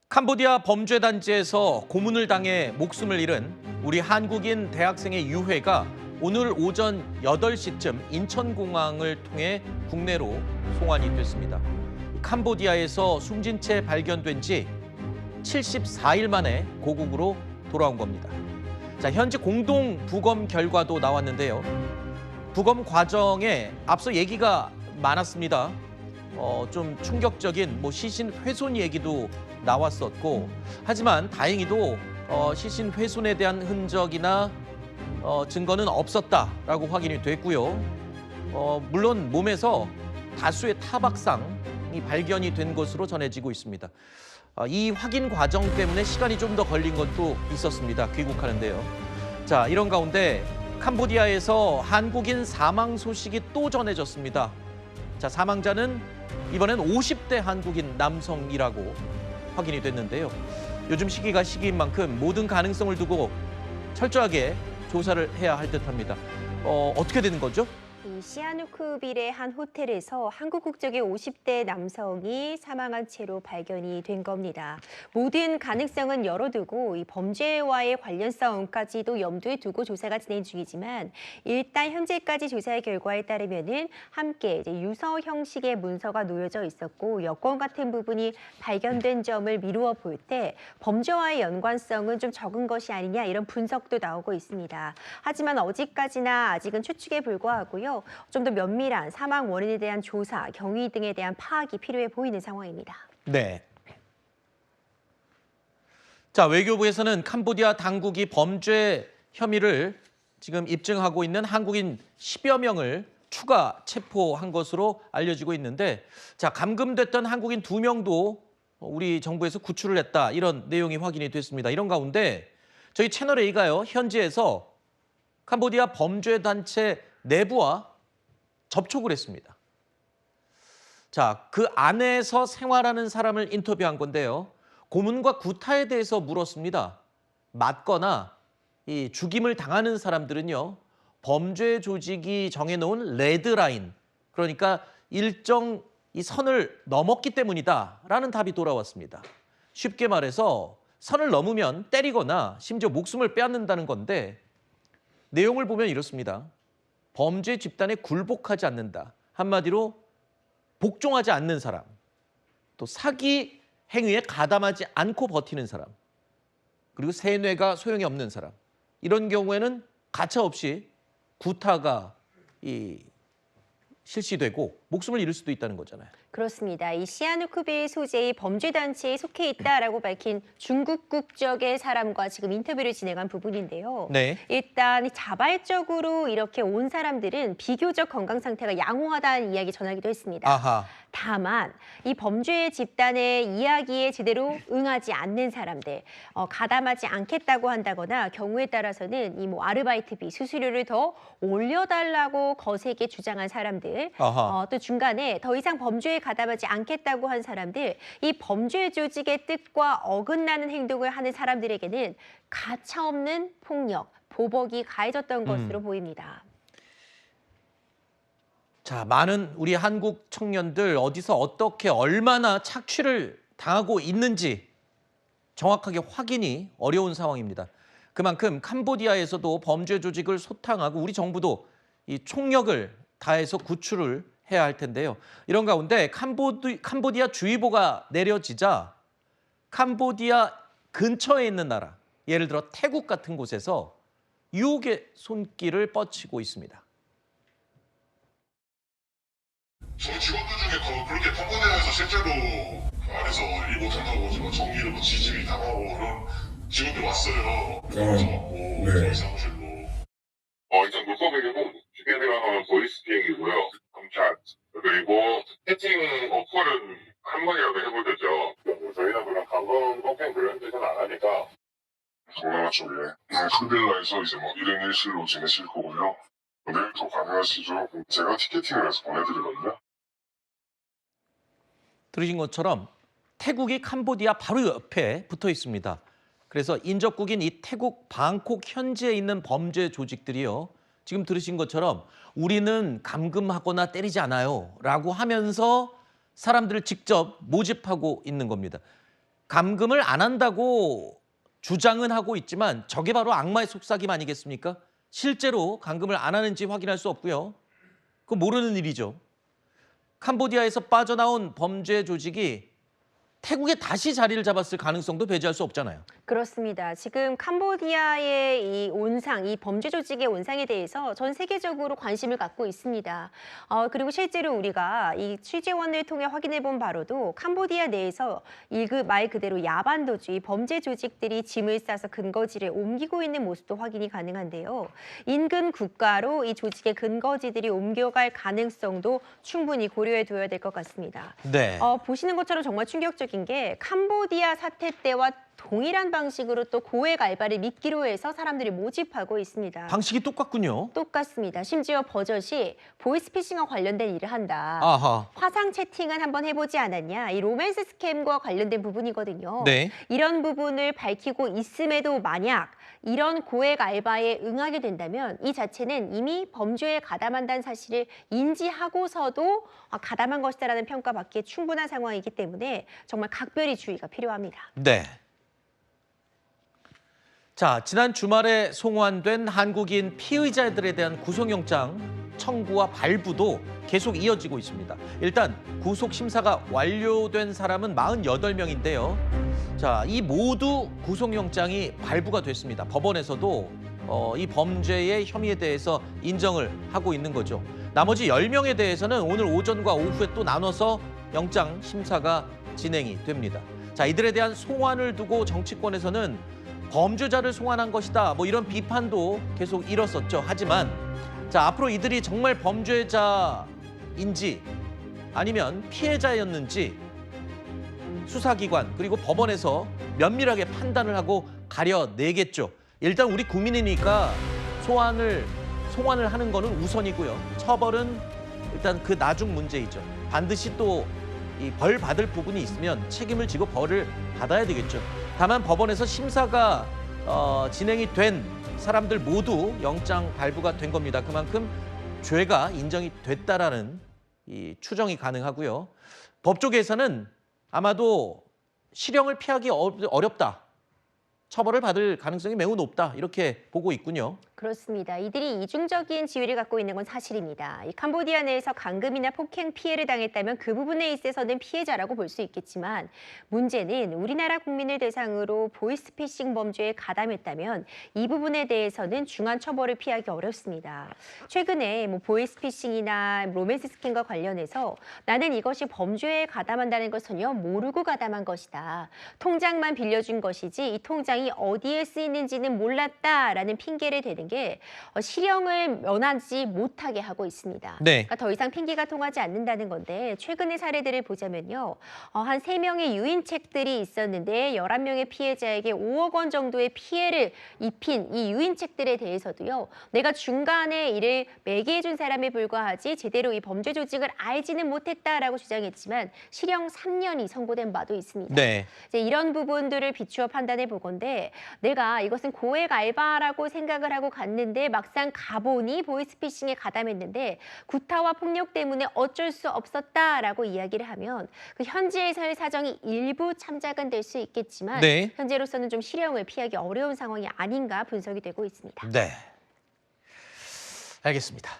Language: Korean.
캄보디아 범죄 단지에서 고문을 당해 목숨을 잃은 우리 한국인 대학생의 유해가 오늘 오전 8시쯤 인천공항을 통해 국내로 송환이 됐습니다. 캄보디아에서 숨진 채 발견된 지 74일 만에 고국으로 돌아온 겁니다. 자, 현재 공동 부검 결과도 나왔는데요. 부검 과정에 앞서 얘기가 많았습니다. 좀 충격적인 시신 훼손 얘기도 나왔었고, 하지만 다행히도 시신 훼손에 대한 흔적이나 증거는 없었다라고 확인이 됐고요. 물론 몸에서 다수의 타박상이 발견이 된 것으로 전해지고 있습니다. 이 확인 과정 때문에 시간이 좀 더 걸린 것도 있었습니다. 귀국하는데요. 자, 이런 가운데 캄보디아에서 한국인 사망 소식이 또 전해졌습니다. 자, 사망자는 이번엔 50대 한국인 남성이라고 확인이 됐는데요. 요즘 시기가 시기인 만큼 모든 가능성을 두고 철저하게 조사를 해야 할 듯합니다. 어떻게 되는 거죠? 시아누크빌의 한 호텔에서 한국 국적의 50대 남성이 사망한 채로 발견이 된 겁니다. 모든 가능성은 열어두고 이 범죄와의 관련성까지도 염두에 두고 조사가 진행 중이지만 일단 현재까지 조사의 결과에 따르면은 함께 유서 형식의 문서가 놓여져 있었고 여권 같은 부분이 발견된 점을 미루어 볼 때 범죄와의 연관성은 좀 적은 것이 아니냐 이런 분석도 나오고 있습니다. 하지만 어디까지나 아직은 추측에 불과하고요. 좀 더 면밀한 사망 원인에 대한 조사, 경위 등에 대한 파악이 필요해 보이는 상황입니다. 네. 자, 외교부에서는 캄보디아 당국이 범죄 혐의를 지금 입증하고 있는 한국인 10여 명을 추가 체포한 것으로 알려지고 있는데, 자, 감금됐던 한국인 2명도 우리 정부에서 구출을 했다, 이런 내용이 확인이 됐습니다. 이런 가운데 저희 채널A가요, 현지에서 캄보디아 범죄 단체 내부와 접촉을 했습니다. 자, 그 안에서 생활하는 사람을 인터뷰한 건데요. 고문과 구타에 대해서 물었습니다. 맞거나 이 죽임을 당하는 사람들은요, 범죄 조직이 정해놓은 레드라인, 그러니까 일정 이 선을 넘었기 때문이다라는 답이 돌아왔습니다. 쉽게 말해서 선을 넘으면 때리거나 심지어 목숨을 빼앗는다는 건데, 내용을 보면 이렇습니다. 범죄 집단에 굴복하지 않는다. 한마디로 복종하지 않는 사람, 또 사기 행위에 가담하지 않고 버티는 사람, 그리고 세뇌가 소용이 없는 사람, 이런 경우에는 가차없이 구타가 실시되고 목숨을 잃을 수도 있다는 거잖아요. 그렇습니다. 이 시아누크빌 소재의 범죄단체에 속해 있다라고 밝힌 중국 국적의 사람과 지금 인터뷰를 진행한 부분인데요. 네. 일단 자발적으로 이렇게 온 사람들은 비교적 건강 상태가 양호하다는 이야기 전하기도 했습니다. 아하. 다만 이 범죄 집단의 이야기에 제대로 응하지 않는 사람들, 가담하지 않겠다고 한다거나 경우에 따라서는 이 아르바이트비, 수수료를 더 올려달라고 거세게 주장한 사람들, 또 중간에 더 이상 범죄에 가담하지 않겠다고 한 사람들, 이 범죄 조직의 뜻과 어긋나는 행동을 하는 사람들에게는 가차없는 폭력, 보복이 가해졌던 것으로 보입니다. 자, 많은 우리 한국 청년들 어디서 어떻게 얼마나 착취를 당하고 있는지 정확하게 확인이 어려운 상황입니다. 그만큼 캄보디아에서도 범죄 조직을 소탕하고 우리 정부도 이 총력을 다해서 구출을 해야 할 텐데요. 이런 가운데 캄보디아 주의보가 내려지자 캄보디아 근처에 있는 나라, 예를 들어 태국 같은 곳에서 유혹의 손길을 뻗치고 있습니다. 저희 직원들 중에 그렇게 캄보디아에서 실제로 안에서 일 못한다고 지금 정기로 지짐이 당하고 그런 직원들 왔어요. 맞고 저희 사무실로. 일단 물고기고 주변이랑은 보이스 비행이고요. 검찰 그리고 채팅 어플은 한 번이라도 해볼 때죠. 저희는 그런 감금 컴플레인 그런 뜻은 안 하니까. 동남아 쪽에 큰빌라에서 이제 1인 1실로 지내실 거고요. 내일도 가능하시죠? 제가 티켓팅을 해서 보내드리거든요. 들으신 것처럼 태국이 캄보디아 바로 옆에 붙어 있습니다. 그래서 인접국인 이 태국 방콕 현지에 있는 범죄 조직들이요, 지금 들으신 것처럼 우리는 감금하거나 때리지 않아요 라고 하면서 사람들을 직접 모집하고 있는 겁니다. 감금을 안 한다고 주장은 하고 있지만 저게 바로 악마의 속삭임 아니겠습니까? 실제로 감금을 안 하는지 확인할 수 없고요. 그거 모르는 일이죠. 캄보디아에서 빠져나온 범죄 조직이 태국에 다시 자리를 잡았을 가능성도 배제할 수 없잖아요. 그렇습니다. 지금 캄보디아의 이 온상, 이 범죄 조직의 온상에 대해서 전 세계적으로 관심을 갖고 있습니다. 그리고 실제로 우리가 이 취재원을 통해 확인해 본 바로도 캄보디아 내에서 말 그대로 야반도주, 이 범죄 조직들이 짐을 싸서 근거지를 옮기고 있는 모습도 확인이 가능한데요. 인근 국가로 이 조직의 근거지들이 옮겨갈 가능성도 충분히 고려해 둬야 될 것 같습니다. 네. 보시는 것처럼 정말 충격적인 게 캄보디아 사태 때와 동일한 방식으로 또 고액 알바를 미끼로 해서 사람들이 모집하고 있습니다. 방식이 똑같군요. 똑같습니다. 심지어 버젓이 보이스피싱과 관련된 일을 한다. 아하. 화상 채팅은 한번 해보지 않았냐. 이 로맨스 스캠과 관련된 부분이거든요. 네. 이런 부분을 밝히고 있음에도 만약 이런 고액 알바에 응하게 된다면 이 자체는 이미 범죄에 가담한다는 사실을 인지하고서도 가담한 것이다라는 평가받기에 충분한 상황이기 때문에 정말 각별히 주의가 필요합니다. 네. 자, 지난 주말에 송환된 한국인 피의자들에 대한 구속영장 청구와 발부도 계속 이어지고 있습니다. 일단 구속 심사가 완료된 사람은 48명인데요. 자, 이 모두 구속영장이 발부가 됐습니다. 법원에서도 이 범죄의 혐의에 대해서 인정을 하고 있는 거죠. 나머지 10명에 대해서는 오늘 오전과 오후에 또 나눠서 영장 심사가 진행이 됩니다. 자, 이들에 대한 송환을 두고 정치권에서는 범죄자를 송환한 것이다, 뭐 이런 비판도 계속 일었었죠. 하지만 자, 앞으로 이들이 정말 범죄자인지 아니면 피해자였는지 수사기관 그리고 법원에서 면밀하게 판단을 하고 가려내겠죠. 일단 우리 국민이니까 송환을 하는 거는 우선이고요. 처벌은 일단 그 나중 문제이죠. 반드시 또 이 벌 받을 부분이 있으면 책임을 지고 벌을 받아야 되겠죠. 다만 법원에서 심사가 진행이 된 사람들 모두 영장 발부가 된 겁니다. 그만큼 죄가 인정이 됐다라는 이 추정이 가능하고요. 법조계에서는 아마도 실형을 피하기 어렵다, 처벌을 받을 가능성이 매우 높다, 이렇게 보고 있군요. 그렇습니다. 이들이 이중적인 지위를 갖고 있는 건 사실입니다. 이 캄보디아 내에서 감금이나 폭행 피해를 당했다면 그 부분에 있어서는 피해자라고 볼 수 있겠지만 문제는 우리나라 국민을 대상으로 보이스피싱 범죄에 가담했다면 이 부분에 대해서는 중한 처벌을 피하기 어렵습니다. 최근에 보이스피싱이나 로맨스 스킨과 관련해서 나는 이것이 범죄에 가담한다는 걸 전혀 모르고 가담한 것이다. 통장만 빌려준 것이지 이 통장이 어디에 쓰이는지는 몰랐다라는 핑계를 대는 게 실형을 면하지 못하게 하고 있습니다. 네. 그러니까 더 이상 핑계가 통하지 않는다는 건데 최근의 사례들을 보자면요. 한 3명의 유인책들이 있었는데 11명의 피해자에게 5억 원 정도의 피해를 입힌 이 유인책들에 대해서도요. 내가 중간에 이를 매개해준 사람에 불과하지 제대로 이 범죄 조직을 알지는 못했다라고 주장했지만 실형 3년이 선고된 바도 있습니다. 네. 이제 이런 부분들을 비추어 판단해 보건데 내가 이것은 고액 알바라고 생각을 하고 갔는데 막상 가보니 보이스피싱에 가담했는데 구타와 폭력 때문에 어쩔 수 없었다라고 이야기를 하면 그 현지에서의 사정이 일부 참작은 될 수 있겠지만 네. 현재로서는 좀 실형을 피하기 어려운 상황이 아닌가 분석이 되고 있습니다. 네. 알겠습니다.